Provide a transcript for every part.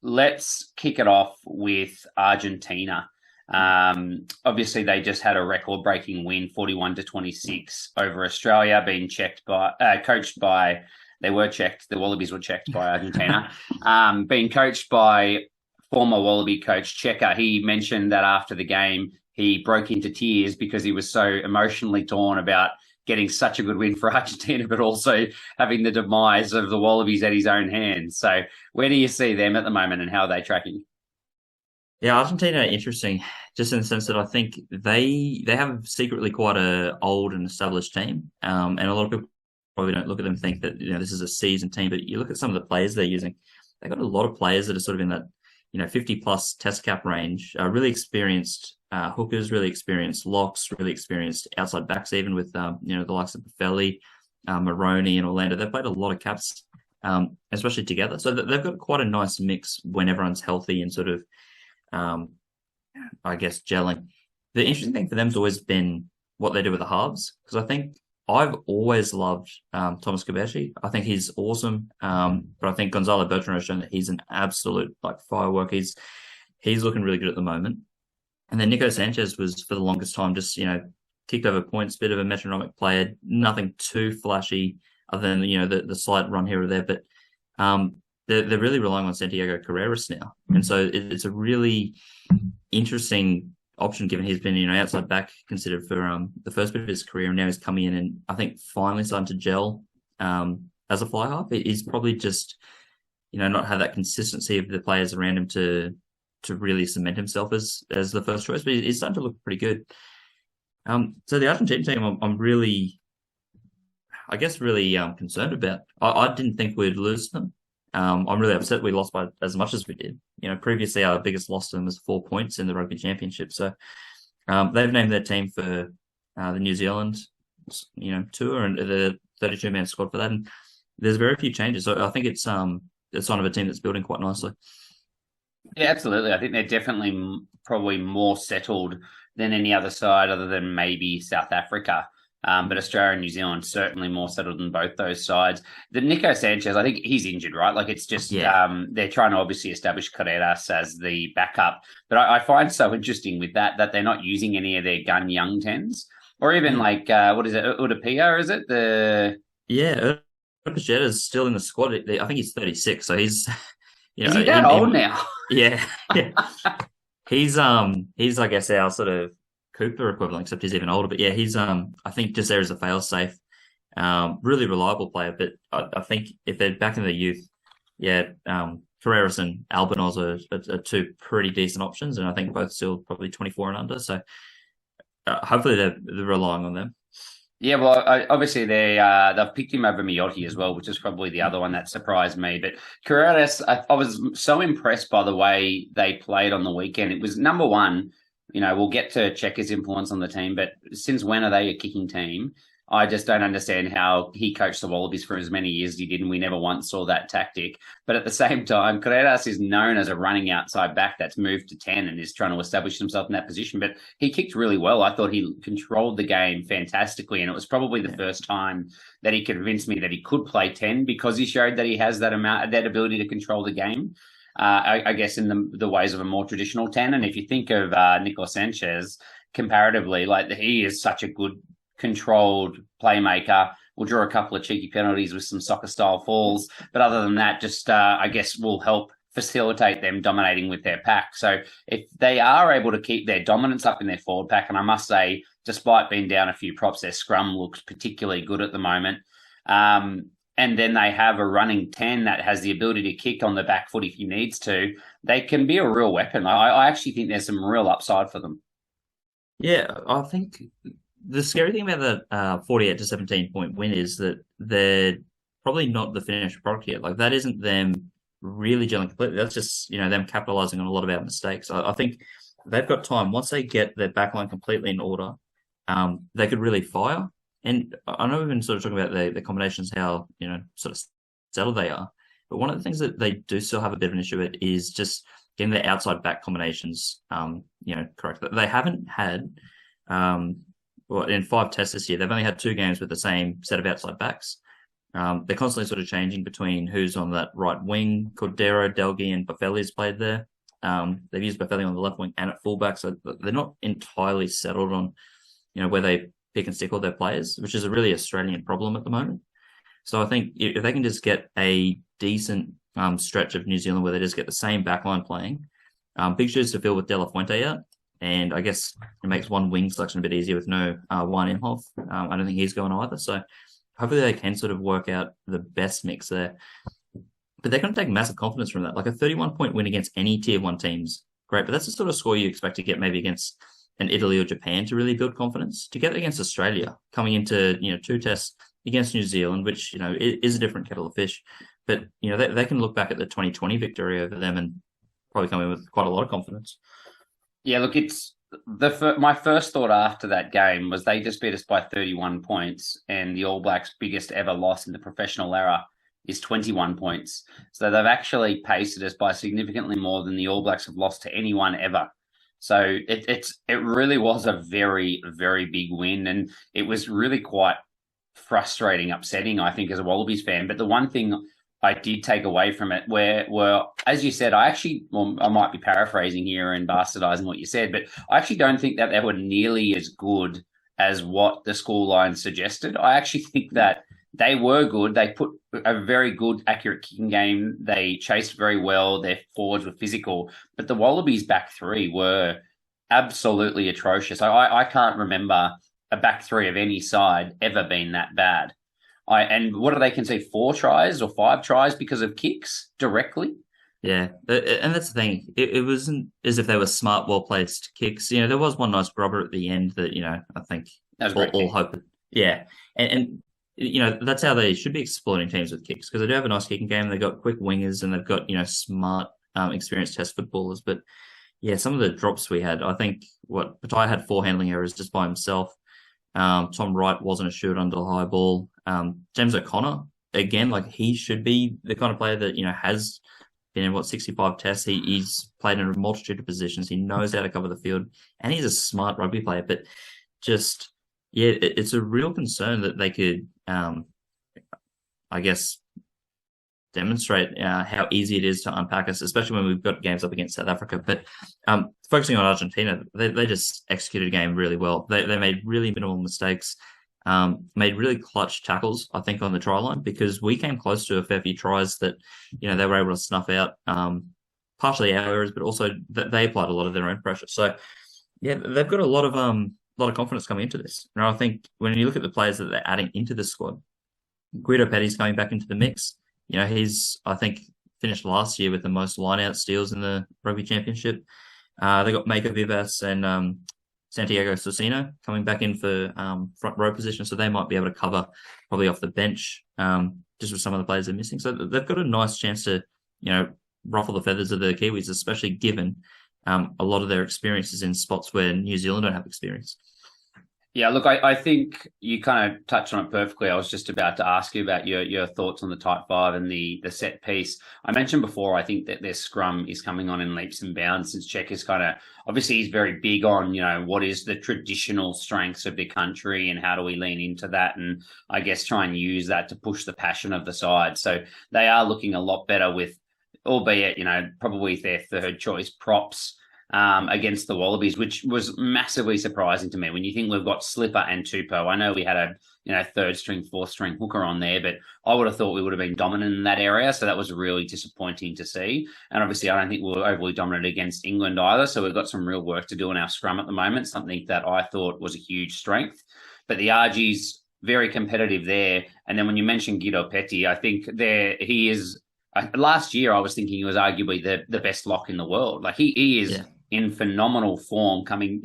Let's kick it off with Argentina. Obviously, they just had a record-breaking win, 41-26 over Australia, being coached by. They were checked. The Wallabies were checked by Argentina. Being coached by former Wallaby coach Checker. He mentioned that after the game, he broke into tears because he was so emotionally torn about getting such a good win for Argentina, but also having the demise of the Wallabies at his own hands. So where do you see them at the moment and how are they tracking? Yeah, Argentina are interesting, just in the sense that I think they have secretly quite a old and established team, and a lot of people probably don't look at them and think that this is a seasoned team. But you look at some of the players they're using; they've got a lot of players that are sort of in that 50 plus test cap range, really experienced hookers, really experienced locks, really experienced outside backs, even with the likes of Buffelli, Maroney, and Orlando. They've played a lot of caps, especially together. So they've got quite a nice mix when everyone's healthy and sort of, I guess, gelling. The interesting thing for them has always been what they do with the halves, because I think I've always loved Thomas Kabeshi. I think he's awesome, but I think Gonzalo Bertrand has shown that he's an absolute firework. He's looking really good at the moment. And then Nico Sanchez was, for the longest time, just ticked over points, bit of a metronomic player, nothing too flashy other than the slight run here or there. But they're really relying on Santiago Carreras now, and so it's a really interesting option, given he's been outside back considered for the first bit of his career, and now he's coming in and I think finally starting to gel as a fly half. He's probably just not had that consistency of the players around him to really cement himself as the first choice, but he's starting to look pretty good. So the Argentine team, I'm really, I guess, really concerned about. I didn't think we'd lose them. I'm really upset we lost by as much as we did. Previously our biggest loss to them was 4 points in the Rugby Championship. So they've named their team for the New Zealand, tour, and the 32-man squad for that. And there's very few changes. So I think it's sign of a team that's building quite nicely. Yeah, absolutely. I think they're definitely probably more settled than any other side other than maybe South Africa. But Australia and New Zealand certainly more settled than both those sides. The Nico Sanchez, I think he's injured, right? It's just they're trying to obviously establish Carreras as the backup. But I find so interesting with that they're not using any of their gun young tens, or even what is it, Udapia? Is it Udapia is still in the squad. I think he's 36, so he's is he that old now? Yeah. He's I guess our sort of Cooper equivalent, except he's even older. But yeah, he's I think just there as a fail-safe, really reliable player. But I think if they're back in the youth, Carreras and Albanos are two pretty decent options, and I think both still probably 24 and under. So hopefully they're relying on them. Yeah, well, obviously they've picked him over Miotti as well, which is probably the other one that surprised me. But Carreras, I was so impressed by the way they played on the weekend. It was number one. We'll get to Checker's influence on the team, but since when are they a kicking team? I just don't understand how he coached the Wallabies for as many years as he did, and we never once saw that tactic. But at the same time, Carreras is known as a running outside back that's moved to 10 and is trying to establish himself in that position. But he kicked really well. I thought he controlled the game fantastically, and it was probably the first time that he convinced me that he could play 10 because he showed that he has that ability to control the game. I guess in the ways of a more traditional 10. And if you think of Nico Sanchez comparatively, he is such a good controlled playmaker. Will draw a couple of cheeky penalties with some soccer style falls, but other than that, just I guess will help facilitate them dominating with their pack. So if they are able to keep their dominance up in their forward pack, and I must say, despite being down a few props, their scrum looks particularly good at the moment. And then they have a running 10 that has the ability to kick on the back foot if he needs to. They can be a real weapon. I actually think there's some real upside for them. Yeah, I think the scary thing about the 48 to 17 point win is that they're probably not the finished product yet. That isn't them really gelling completely. That's just, them capitalizing on a lot of our mistakes. I think they've got time. Once they get their backline completely in order, they could really fire. And I know we've been sort of talking about the combinations, how, sort of settled they are. But one of the things that they do still have a bit of an issue with is just getting their outside back combinations, correct. They haven't had, in 5 tests this year, they've only had 2 games with the same set of outside backs. They're constantly sort of changing between who's on that right wing. Cordero, Delgi, and Baffelli's played there. They've used Baffelli on the left wing and at fullback, so they're not entirely settled on, where they pick and stick all their players, which is a really Australian problem at the moment. So I think if they can just get a decent stretch of New Zealand where they just get the same backline playing, big shoes to fill with De La Fuente out, and I guess it makes one wing selection a bit easier with no Juan Imhoff. I don't think he's going either, so hopefully they can sort of work out the best mix there. But they're going to take massive confidence from that. Like a 31-point win against any Tier 1 teams, great, but that's the sort of score you expect to get maybe against an Italy or Japan to really build confidence. To get against Australia, coming into 2 tests against New Zealand, which is a different kettle of fish, but they can look back at the 2020 victory over them and probably come in with quite a lot of confidence. Yeah, look, it's my first thought after that game was they just beat us by 31 points, and the All Blacks' biggest ever loss in the professional era is 21 points. So they've actually paced us by significantly more than the All Blacks have lost to anyone ever. So it really was a very, very big win, and it was really quite frustrating, upsetting, I think, as a Wallabies fan. But the one thing I did take away from it were, as you said, I might be paraphrasing here and bastardizing what you said, but I actually don't think that they were nearly as good as what the scoreline suggested. I actually think that they were good. They put a very good, accurate kicking game. They chased very well. Their forwards were physical. But the Wallabies' back three were absolutely atrocious. I can't remember a back three of any side ever being that bad. And what do they concede? 4 tries or 5 tries because of kicks directly? Yeah, and that's the thing. It wasn't as if they were smart, well-placed kicks. There was one nice grubber at the end that, I think all hope. Yeah, and that's how they should be exploiting teams with kicks, because they do have a nice kicking game. They've got quick wingers and they've got, smart, experienced test footballers. But yeah, some of the drops we had, I think Patai had 4 handling errors just by himself. Tom Wright wasn't a shoot under the high ball. James O'Connor, again, he should be the kind of player that, has been in 65 tests. He's played in a multitude of positions. He knows how to cover the field, and he's a smart rugby player. But just, yeah, it's a real concern that they could, I guess, demonstrate how easy it is to unpack us, especially when we've got games up against South Africa. But focusing on Argentina, they just executed a game really well. They made really minimal mistakes, made really clutch tackles, I think, on the try line, because we came close to a fair few tries that, they were able to snuff out, partially our errors, but also they applied a lot of their own pressure. So, yeah, they've got a lot of confidence coming into this. And I think when you look at the players that they're adding into the squad, Guido Petty's coming back into the mix. He's, I think, finished last year with the most line-out steals in the Rugby Championship. They got Mako Vivas and Santiago Socino coming back in for front row position, so they might be able to cover probably off the bench just with some of the players they're missing. So they've got a nice chance to, ruffle the feathers of the Kiwis, especially given a lot of their experiences in spots where New Zealand don't have experience. Yeah, look, I think you kind of touched on it perfectly. I was just about to ask you about your thoughts on the tight 5 and the set piece. I mentioned before, I think that their scrum is coming on in leaps and bounds, since Czech is obviously he's very big on, what is the traditional strengths of the country and how do we lean into that, and I guess try and use that to push the passion of the side. So they are looking a lot better with, albeit, probably their third choice props against the Wallabies, which was massively surprising to me when you think we've got Slipper and Tupou. I know we had a third string, fourth string hooker on there, but I would have thought we would have been dominant in that area. So that was really disappointing to see. And obviously I don't think we were overly dominant against England either. So we've got some real work to do in our scrum at the moment, something that I thought was a huge strength. But the RG's very competitive there. And then when you mentioned Guido Petty, I think he is, last year I was thinking he was arguably the best lock in the world. He is... Yeah. In phenomenal form coming,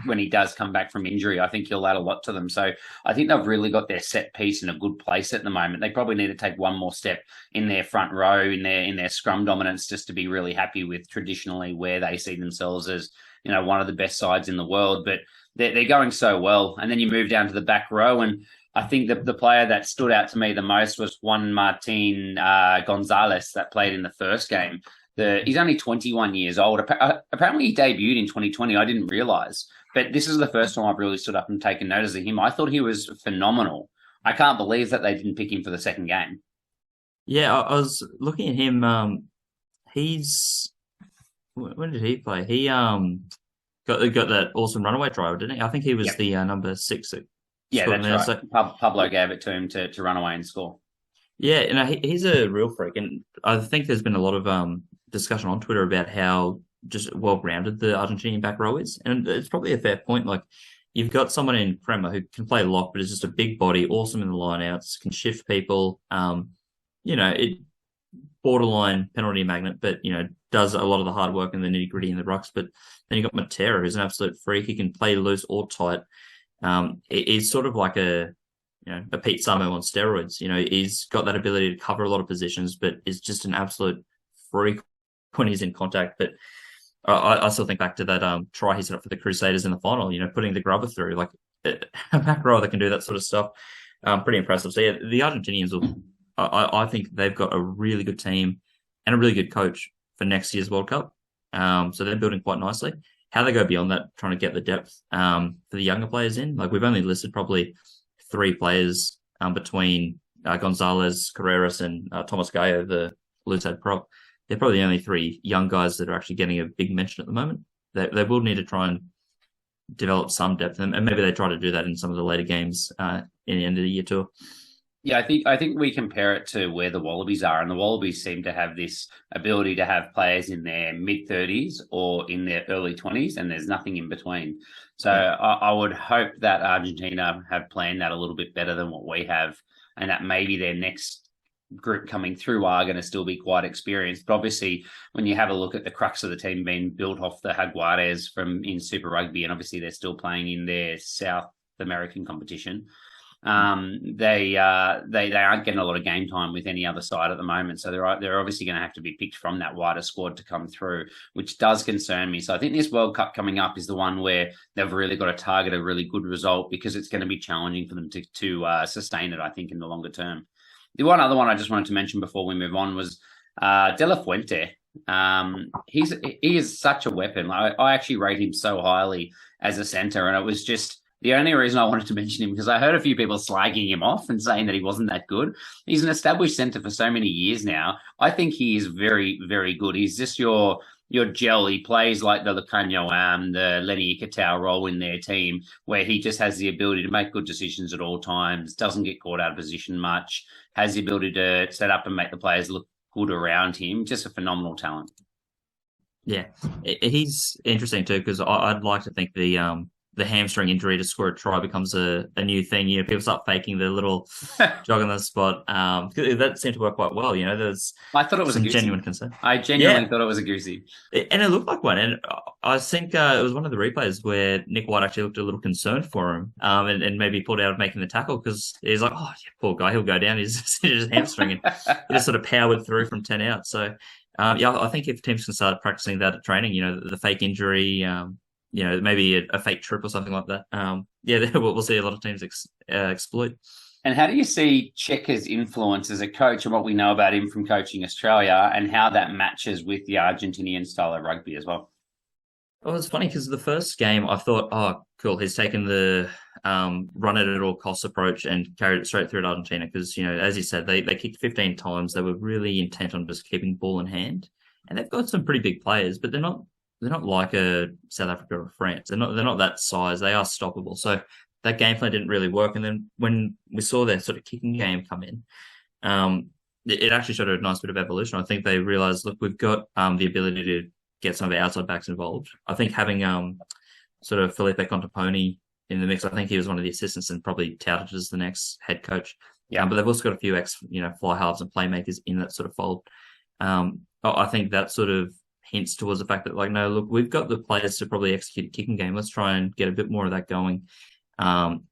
when he does come back from injury. I think he'll add a lot to them. So I think they've really got their set piece in a good place at the moment. They probably need to take one more step in their front row, in their scrum dominance, just to be really happy with traditionally where they see themselves as, one of the best sides in the world. But they're going so well. And then you move down to the back row, and I think the player that stood out to me the most was Juan Martin Gonzalez that played in the first game. He's only 21 years old. Apparently he debuted in 2020. I didn't realise. But this is the first time I've really stood up and taken notice of him. I thought he was phenomenal. I can't believe that they didn't pick him for the second game. Yeah, I was looking at him. He's when did he play? He got that awesome runaway driver, didn't he? I think he was the number 6. Yeah, that's right. So, Pablo gave it to him to run away and score. Yeah, he's a real freak, and I think there's been a lot of discussion on Twitter about how just well-rounded the Argentinian back row is, and it's probably a fair point. Like, you've got someone in Crema who can play lock, but is just a big body, awesome in the lineouts, can shift people. It borderline penalty magnet, but does a lot of the hard work and the nitty gritty in the rucks. But then you got Matera, who's an absolute freak. He can play loose or tight. He's sort of like a Pete Samo on steroids. He's got that ability to cover a lot of positions, but is just an absolute freak when he's in contact. But I still think back to that try he set up for the Crusaders in the final, putting the grubber through, like a back row that can do that sort of stuff. Pretty impressive. So, yeah, the Argentinians I think they've got a really good team and a really good coach for next year's World Cup. So they're building quite nicely. How they go beyond that, trying to get the depth for the younger players in. Like, we've only listed probably 3 players between Gonzalez, Carreras, and Thomas Gallo, the loosehead prop. They're probably the only 3 young guys that are actually getting a big mention at the moment. They will need to try and develop some depth, and maybe they try to do that in some of the later games in the end of the year tour. Yeah, I think we compare it to where the Wallabies are, and the Wallabies seem to have this ability to have players in their mid-30s or in their early 20s, and there's nothing in between. So I would hope that Argentina have planned that a little bit better than what we have, and that maybe their next group coming through are going to still be quite experienced. But obviously, when you have a look at the crux of the team being built off the Jaguares from in Super Rugby, and obviously they're still playing in their South American competition, they aren't getting a lot of game time with any other side at the moment. So they're obviously going to have to be picked from that wider squad to come through, which does concern me. So I think this World Cup coming up is the one where they've really got to target a really good result, because it's going to be challenging for them to sustain it, I think, in the longer term. The one other one I just wanted to mention before we move on was De La Fuente. He is such a weapon. I actually rate him so highly as a centre, and it was just the only reason I wanted to mention him because I heard a few people slagging him off and saying that he wasn't that good. He's an established centre for so many years now. I think he is very, very good. He's just your gel. He plays like the Lucanio the Lenny Ikatau role in their team, where he just has the ability to make good decisions at all times, doesn't get caught out of position much, has the ability to set up and make the players look good around him. Just a phenomenal talent. Yeah, he's interesting too, because I'd like to think the hamstring injury to score a try becomes a new thing. People start faking the little jog on the spot. That seemed to work quite well. I thought it was some genuine concern. I genuinely thought it was a goosey. And it looked like one. And I think it was one of the replays where Nick White actually looked a little concerned for him and maybe pulled out of making the tackle, because he's like, oh, yeah, poor guy, he'll go down. He's his hamstring. And he just sort of powered through from 10 out. So, I think if teams can start practicing that at training, the fake injury, maybe a fake trip or something like that. We'll see a lot of teams exploit. And how do you see Checker's influence as a coach and what we know about him from coaching Australia, and how that matches with the Argentinian style of rugby as well? Well, it's funny because the first game I thought, oh, cool, he's taken the run it at all costs approach and carried it straight through at Argentina because, as you said, they kicked 15 times. They were really intent on just keeping ball in hand. And they've got some pretty big players, but they're not like a South Africa or France. They're not that size. They are stoppable. So that game plan didn't really work. And then when we saw their sort of kicking game come in, it actually showed a nice bit of evolution. I think they realized, look, we've got the ability to get some of our outside backs involved. I think having sort of Felipe Contaponi in the mix, I think he was one of the assistants and probably touted as the next head coach. Yeah, but they've also got a few fly halves and playmakers in that sort of fold. I think that sort of hints towards the fact that, like, no, look, we've got the players to probably execute a kicking game. Let's try and get a bit more of that going.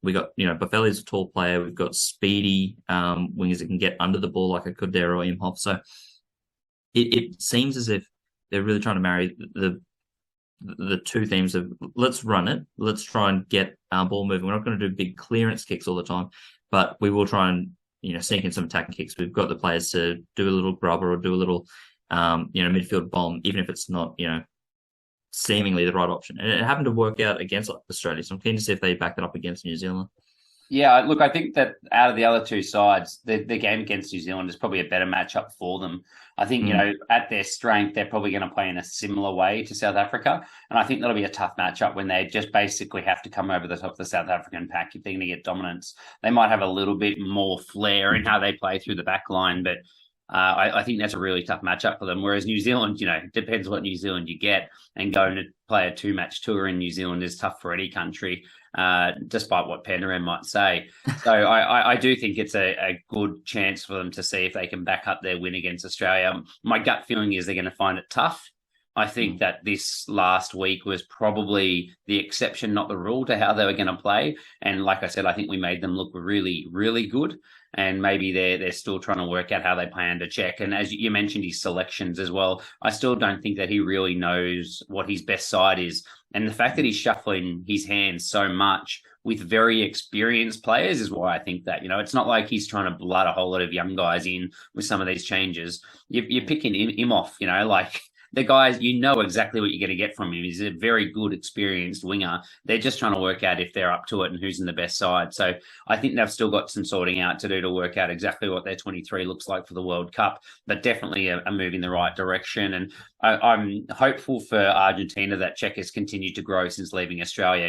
We got, Buffelli's a tall player. We've got speedy wingers that can get under the ball like a Cordero or Imhoff. So it seems as if they're really trying to marry the two themes of let's run it, let's try and get our ball moving. We're not going to do big clearance kicks all the time, but we will try and sink in some attacking kicks. We've got the players to do a little grubber or do a little midfield bomb, even if it's not seemingly the right option. And it happened to work out against Australia, so I'm keen to see if they back that up against New Zealand. Yeah, look, I think that out of the other two sides, the game against New Zealand is probably a better matchup for them. I think, at their strength, they're probably going to play in a similar way to South Africa. And I think that'll be a tough matchup when they just basically have to come over the top of the South African pack if they're going to get dominance. They might have a little bit more flair in how they play through the back line, but I think that's a really tough matchup for them. Whereas New Zealand, it depends what New Zealand you get, and going to play a 2-match tour in New Zealand is tough for any country, despite what Penderam might say. So I do think it's a good chance for them to see if they can back up their win against Australia. My gut feeling is they're going to find it tough. I think that this last week was probably the exception, not the rule, to how they were going to play. And like I said, I think we made them look really, really good. And maybe they're still trying to work out how they plan to check. And as you mentioned, his selections as well, I still don't think that he really knows what his best side is. And the fact that he's shuffling his hands so much with very experienced players is why I think that, it's not like he's trying to blood a whole lot of young guys in with some of these changes. You're picking him off, like the guys, exactly what you're going to get from him. He's a very good, experienced winger. They're just trying to work out if they're up to it and who's in the best side. So I think they've still got some sorting out to do to work out exactly what their 23 looks like for the World Cup, but definitely a move in the right direction. And I'm hopeful for Argentina that Czech has continued to grow since leaving Australia.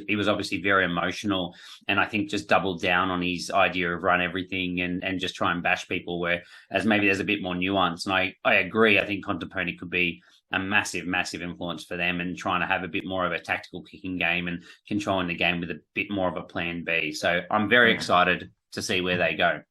He was obviously very emotional, and I think just doubled down on his idea of run everything and just try and bash people, whereas maybe there's a bit more nuance. And I agree. I think Contaponi could be a massive, massive influence for them, and trying to have a bit more of a tactical kicking game and controlling the game with a bit more of a plan B. So I'm very excited to see where they go.